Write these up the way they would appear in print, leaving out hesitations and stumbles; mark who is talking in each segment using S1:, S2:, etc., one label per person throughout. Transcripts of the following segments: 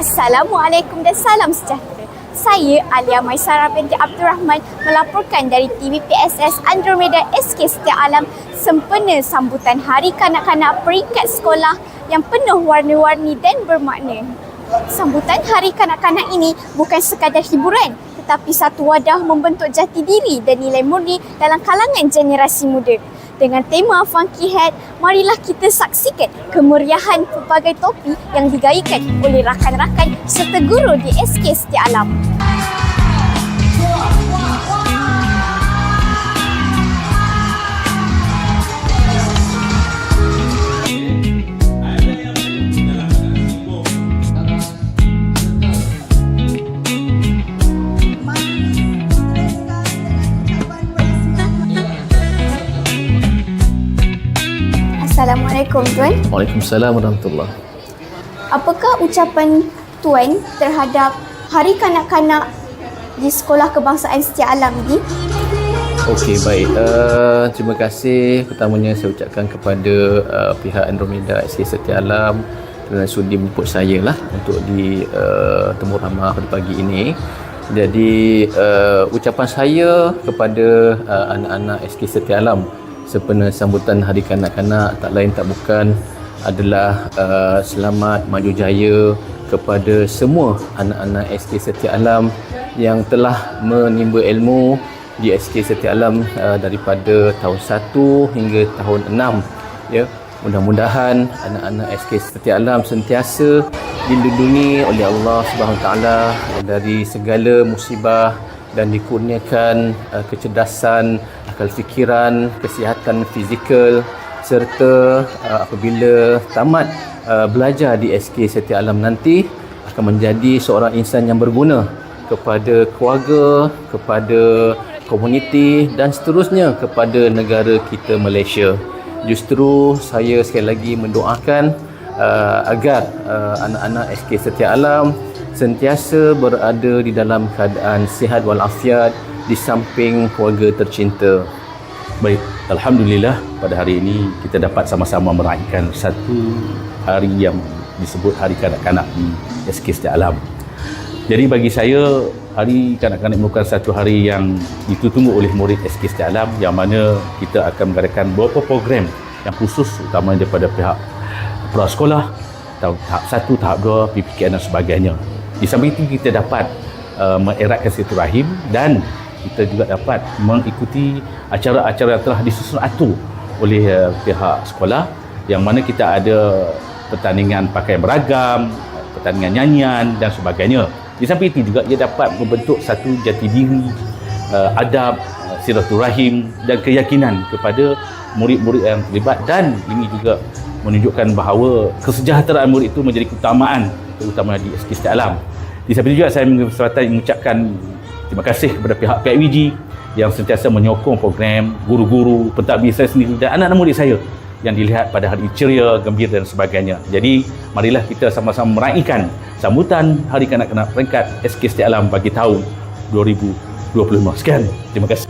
S1: Assalamualaikum dan salam sejahtera. Saya Alia Maisara binti Abdul Rahman melaporkan dari TV PSS Andromeda SK Setia Alam sempena sambutan Hari Kanak-Kanak peringkat sekolah yang penuh warna-warni dan bermakna. Sambutan Hari Kanak-Kanak ini bukan sekadar hiburan, tetapi satu wadah membentuk jati diri dan nilai murni dalam kalangan generasi muda. Dengan tema Funky Hat, marilah kita saksikan kemeriahan pelbagai topi yang digaikan oleh rakan-rakan serta guru di SK Setia Alam. Assalamualaikum Tuan.
S2: Waalaikumsalam warahmatullahi.
S1: Apakah ucapan Tuan terhadap Hari Kanak-Kanak di Sekolah Kebangsaan Setia Alam ini?
S2: Okey, baik. Terima kasih pertamanya saya ucapkan kepada pihak Andromeda SK Setia Alam kerana sudi menjemput saya lah untuk di temu ramah pada pagi ini. Jadi ucapan saya kepada anak-anak SK Setia Alam sempena sambutan Hari Kanak-Kanak tak lain tak bukan adalah selamat maju jaya kepada semua anak-anak SK Setia Alam yang telah menimba ilmu di SK Setia Alam daripada tahun 1 hingga tahun 6 ya. Mudah-mudahan anak-anak SK Setia Alam sentiasa dilindungi oleh Allah Subhanahu Wa Taala dari segala musibah dan dikurniakan kecerdasan, akal fikiran, kesihatan fizikal serta apabila tamat belajar di SK Setia Alam nanti akan menjadi seorang insan yang berguna kepada keluarga, kepada komuniti dan seterusnya kepada negara kita Malaysia. Justru saya sekali lagi mendoakan agar anak-anak SK Setia Alam sentiasa berada di dalam keadaan sihat walafiat di samping keluarga tercinta.
S3: Baik, Alhamdulillah pada hari ini kita dapat sama-sama meraihkan satu hari yang disebut Hari Kanak-Kanak di SK Setia Alam. Jadi bagi saya, Hari Kanak-Kanak merupakan satu hari yang ditunggu oleh murid SK Setia Alam, yang mana kita akan mengadakan beberapa program yang khusus utamanya daripada pihak prasekolah, tahap 1, tahap 2, PPKN dan sebagainya. Di samping itu kita dapat mengeratkan silaturahim dan kita juga dapat mengikuti acara-acara yang telah disusun atur oleh pihak sekolah, yang mana kita ada pertandingan pakaian beragam, pertandingan nyanyian dan sebagainya. Di samping itu juga ia dapat membentuk satu jati diri, adab, silaturahim dan keyakinan kepada murid-murid yang terlibat, dan ini juga menunjukkan bahawa kesejahteraan murid itu menjadi keutamaan terutama di SK Setia Alam. Di samping juga saya mengucapkan terima kasih kepada pihak PIWG yang sentiasa menyokong program, guru-guru, pentadbir saya sendiri dan anak-anak murid saya yang dilihat pada hari ceria, gembira dan sebagainya. Jadi marilah kita sama-sama meraihkan sambutan Hari Kanak-Kanak peringkat SK Setia Alam bagi tahun 2025. Sekian, terima kasih.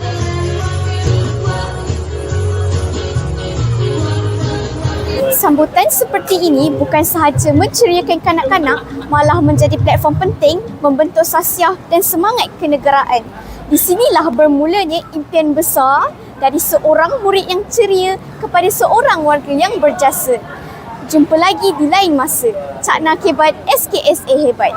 S1: Sambutan seperti ini bukan sahaja menceriakan kanak-kanak, malah menjadi platform penting membentuk sasiah dan semangat kenegaraan. Di sinilah bermulanya impian besar dari seorang murid yang ceria kepada seorang warga yang berjasa. Jumpa lagi di lain masa. Cakna Kebat, SKSA hebat.